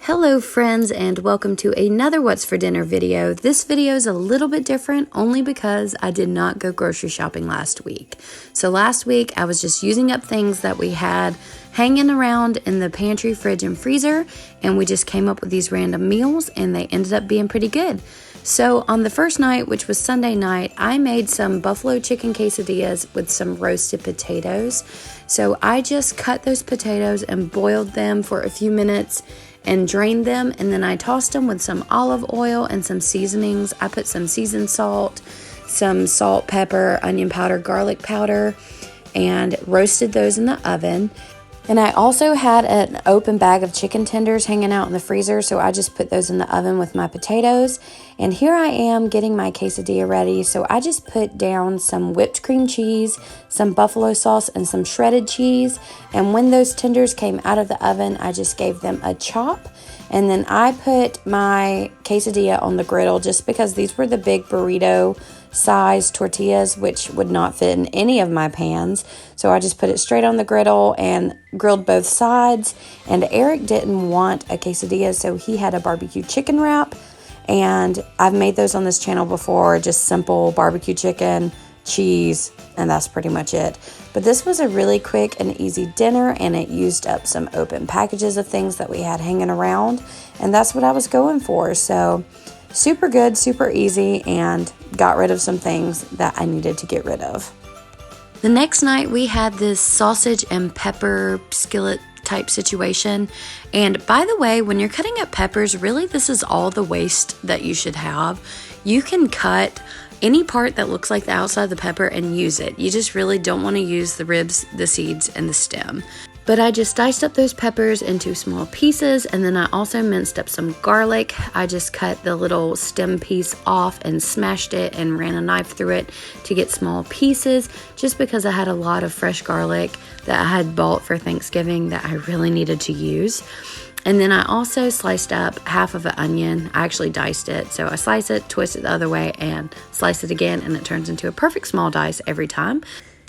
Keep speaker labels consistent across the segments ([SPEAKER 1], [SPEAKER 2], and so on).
[SPEAKER 1] Hello friends, and welcome to another What's for Dinner video. This video is a little bit different only because I did not go grocery shopping last week. So last week I was just using up things that we had hanging around in the pantry, fridge, and freezer, and we just came up with these random meals and they ended up being pretty good. So on the first night, which was Sunday night, I made some buffalo chicken quesadillas with some roasted potatoes. So I just cut those potatoes and boiled them for a few minutes and drained them, and then I tossed them with some olive oil and some seasonings. I put some seasoned salt, some salt, pepper, onion powder, garlic powder, and roasted those in the oven. And I also had an open bag of chicken tenders hanging out in the freezer, so I just put those in the oven with my potatoes. And here I am getting my quesadilla ready, so I just put down some whipped cream cheese, some buffalo sauce, and some shredded cheese. And when those tenders came out of the oven, I just gave them a chop. And then I put my quesadilla on the griddle just because these were the big burrito size tortillas, which would not fit in any of my pans. So I just put it straight on the griddle and grilled both sides. And Eric didn't want a quesadilla, so he had a barbecue chicken wrap. And I've made those on this channel before, just simple barbecue chicken, cheese, and that's pretty much it. But this was a really quick and easy dinner, and it used up some open packages of things that we had hanging around, and that's what I was going for. So super good, super easy, and got rid of some things that I needed to get rid of. The next night we had this sausage and pepper skillet type situation. And by the way, when you're cutting up peppers, really this is all the waste that you should have. You can cut any part that looks like the outside of the pepper and use it. You just really don't want to use the ribs, the seeds, and the stem. But I just diced up those peppers into small pieces, and then I also minced up some garlic. I just cut the little stem piece off and smashed it and ran a knife through it to get small pieces, just because I had a lot of fresh garlic that I had bought for Thanksgiving that I really needed to use. And then I also sliced up half of an onion. I actually diced it. So I slice it, twist it the other way, and slice it again, and it turns into a perfect small dice every time.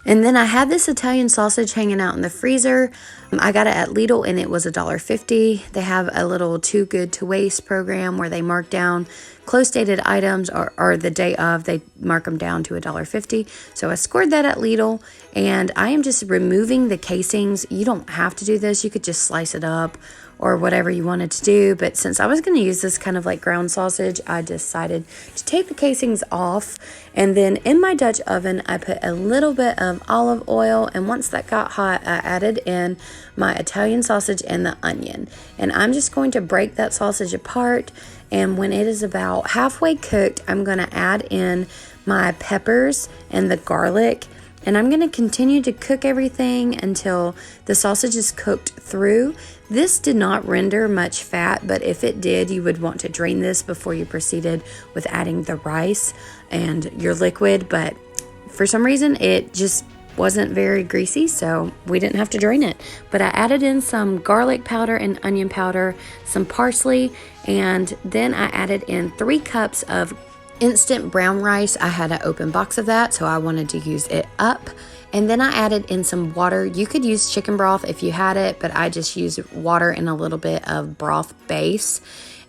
[SPEAKER 1] And then I had this Italian sausage hanging out in the freezer. I got it at Lidl and it was $1.50. They have a little Too Good to Waste program where they mark down close dated items, or the day of, they mark them down to $1.50. So I scored that at Lidl, and I am just removing the casings. You don't have to do this. You could just slice it up or whatever you wanted to do. But since I was going to use this kind of like ground sausage, I decided to take the casings off. And then in my Dutch oven, I put a little bit of olive oil. And once that got hot, I added in my Italian sausage and the onion. And I'm just going to break that sausage apart. And when it is about halfway cooked, I'm going to add in my peppers and the garlic. And I'm going to continue to cook everything until the sausage is cooked through. This did not render much fat, but if it did, you would want to drain this before you proceeded with adding the rice and your liquid. But for some reason, it just wasn't very greasy, so we didn't have to drain it. But I added in some garlic powder and onion powder, some parsley, and then I added in 3 cups of instant brown rice. I had an open box of that, so I wanted to use it up. And then I added in some water. You could use chicken broth if you had it, but I just used water and a little bit of broth base.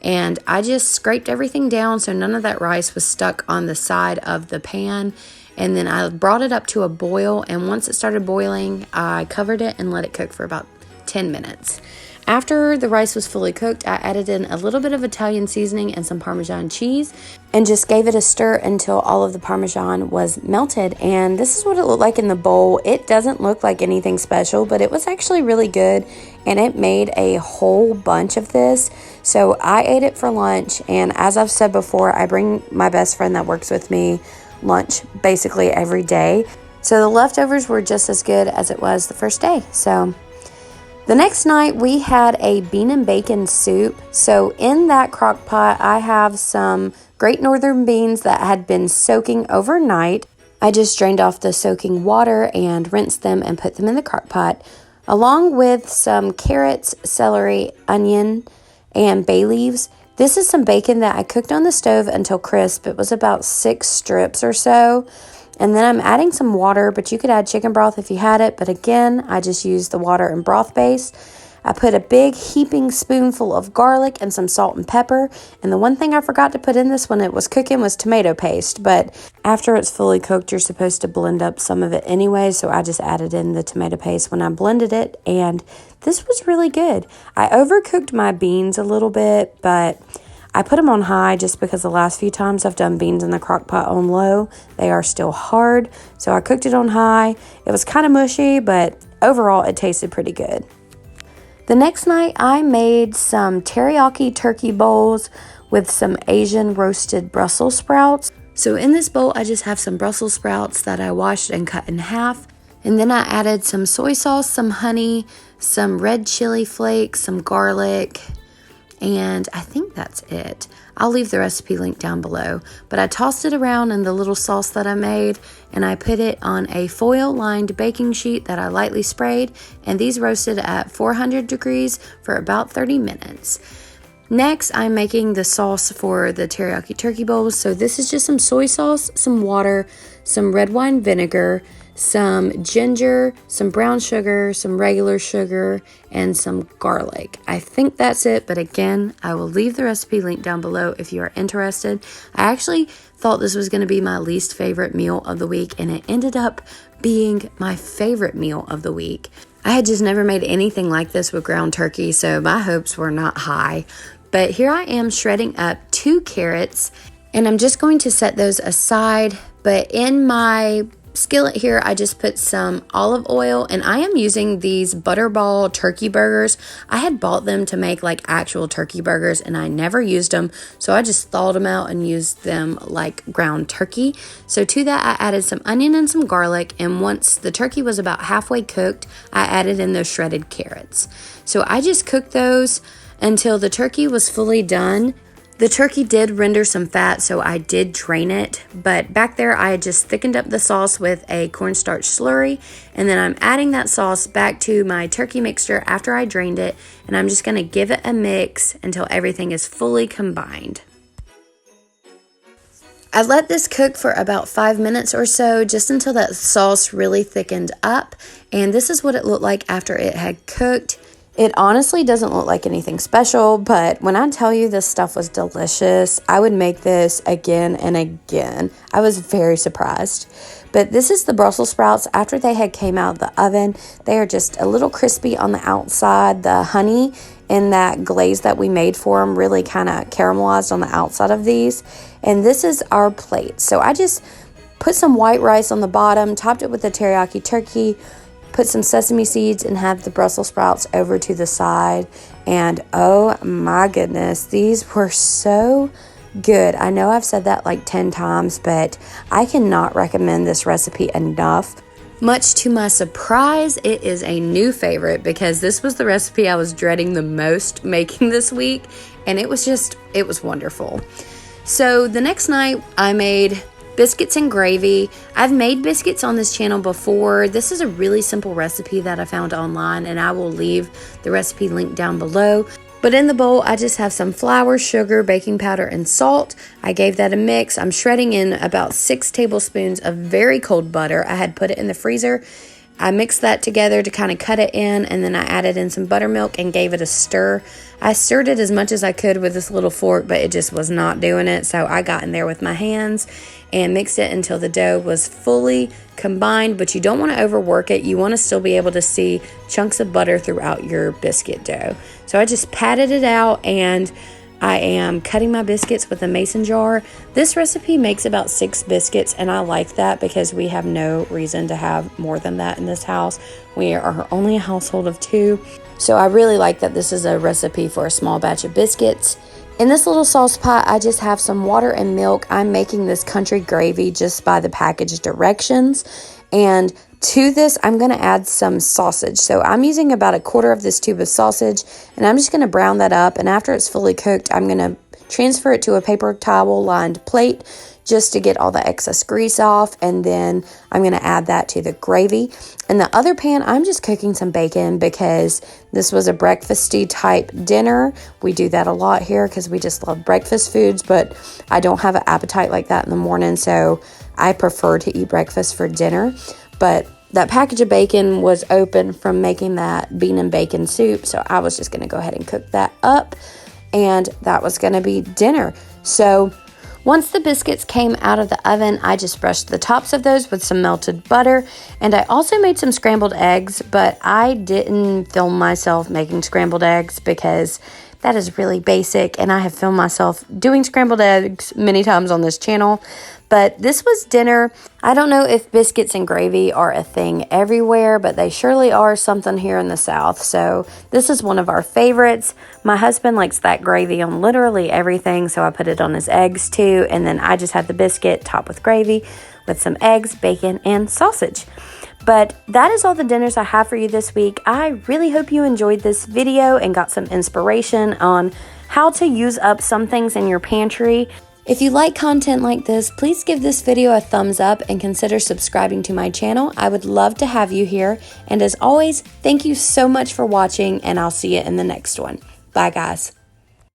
[SPEAKER 1] And I just scraped everything down so none of that rice was stuck on the side of the pan. And then I brought it up to a boil, and once it started boiling, I covered it and let it cook for about 10 minutes. After the rice was fully cooked, I added in a little bit of Italian seasoning and some Parmesan cheese and just gave it a stir until all of the Parmesan was melted. And this is what it looked like in the bowl. It doesn't look like anything special, but it was actually really good, and it made a whole bunch of this. So I ate it for lunch, and as I've said before, I bring my best friend that works with me lunch basically every day. So the leftovers were just as good as it was the first day. So the next night we had a bean and bacon soup. So in that crock pot, I have some Great Northern beans that had been soaking overnight. I just drained off the soaking water and rinsed them and put them in the crock pot, along with some carrots, celery, onion, and bay leaves. This is some bacon that I cooked on the stove until crisp. It was about 6 strips or so. And then I'm adding some water, but you could add chicken broth if you had it. But again, I just used the water and broth base. I put a big heaping spoonful of garlic and some salt and pepper. And the one thing I forgot to put in this when it was cooking was tomato paste. But after it's fully cooked, you're supposed to blend up some of it anyway. So I just added in the tomato paste when I blended it. And this was really good. I overcooked my beans a little bit, but I put them on high just because the last few times I've done beans in the crock pot on low, they are still hard. So I cooked it on high. It was kind of mushy, but overall it tasted pretty good. The next night I made some teriyaki turkey bowls with some Asian roasted Brussels sprouts. So in this bowl I just have some Brussels sprouts that I washed and cut in half. And then I added some soy sauce, some honey, some red chili flakes, some garlic, and I think that's it. I'll leave the recipe link down below. But I tossed it around in the little sauce that I made, and I put it on a foil-lined baking sheet that I lightly sprayed, and these roasted at 400 degrees for about 30 minutes. Next, I'm making the sauce for the teriyaki turkey bowls. So this is just some soy sauce, some water, some red wine vinegar, some ginger, some brown sugar, some regular sugar, and some garlic. I think that's it, but again, I will leave the recipe link down below if you are interested. I actually thought this was going to be my least favorite meal of the week, and it ended up being my favorite meal of the week. I had just never made anything like this with ground turkey, so my hopes were not high. But here I am shredding up 2 carrots, and I'm just going to set those aside. But in my skillet here, I just put some olive oil, and I am using these Butterball turkey burgers. I had bought them to make like actual turkey burgers, and I never used them, so I just thawed them out and used them like ground turkey. So to that, I added some onion and some garlic, and once the turkey was about halfway cooked, I added in those shredded carrots. So I just cooked those until the turkey was fully done. The turkey did render some fat, so I did drain it, but back there I had just thickened up the sauce with a cornstarch slurry, and then I'm adding that sauce back to my turkey mixture after I drained it, and I'm just going to give it a mix until everything is fully combined. I let this cook for about 5 minutes or so, just until that sauce really thickened up, and this is what it looked like after it had cooked. It honestly doesn't look like anything special, but when I tell you this stuff was delicious, I would make this again and again. I was very surprised. But this is the Brussels sprouts after they had came out of the oven. They are just a little crispy on the outside. The honey and that glaze that we made for them really kind of caramelized on the outside of these. And this is our plate. So I just put some white rice on the bottom, topped it with the teriyaki turkey, put some sesame seeds, and have the Brussels sprouts over to the side. And oh my goodness, these were so good. I know I've said that like 10 times, but I cannot recommend this recipe enough. Much to my surprise, it is a new favorite because this was the recipe I was dreading the most making this week, and it was wonderful. So the next night I made biscuits and gravy. I've made biscuits on this channel before. This is a really simple recipe that I found online, and I will leave the recipe link down below. But in the bowl, I just have some flour, sugar, baking powder, and salt. I gave that a mix. I'm shredding in about 6 tablespoons of very cold butter. I had put it in the freezer. I mixed that together to kind of cut it in, and then I added in some buttermilk and gave it a stir. I stirred it as much as I could with this little fork, but it just was not doing it, so I got in there with my hands and mixed it until the dough was fully combined, but you don't want to overwork it. You want to still be able to see chunks of butter throughout your biscuit dough. So I just patted it out, and I am cutting my biscuits with a mason jar. This recipe makes about 6 biscuits, and I like that because we have no reason to have more than that in this house. We are only a household of 2, so I really like that this is a recipe for a small batch of biscuits. In this little sauce pot, I just have some water and milk. I'm making this country gravy just by the package directions, and to this, I'm going to add some sausage. So I'm using about 1/4 of this tube of sausage, and I'm just going to brown that up. And after it's fully cooked, I'm going to transfer it to a paper towel lined plate just to get all the excess grease off. And then I'm going to add that to the gravy. In the other pan, I'm just cooking some bacon because this was a breakfasty type dinner. We do that a lot here because we just love breakfast foods, but I don't have an appetite like that in the morning, so I prefer to eat breakfast for dinner. But that package of bacon was open from making that bean and bacon soup, so I was just going to go ahead and cook that up, and that was going to be dinner. So once the biscuits came out of the oven, I just brushed the tops of those with some melted butter, and I also made some scrambled eggs, but I didn't film myself making scrambled eggs because that is really basic, and I have filmed myself doing scrambled eggs many times on this channel. But this was dinner. I don't know if biscuits and gravy are a thing everywhere, but they surely are something here in the South. So this is one of our favorites. My husband likes that gravy on literally everything, so I put it on his eggs too. And then I just had the biscuit topped with gravy with some eggs, bacon, and sausage. But that is all the dinners I have for you this week. I really hope you enjoyed this video and got some inspiration on how to use up some things in your pantry. If you like content like this, please give this video a thumbs up and consider subscribing to my channel. I would love to have you here. And as always, thank you so much for watching, and I'll see you in the next one. Bye, guys.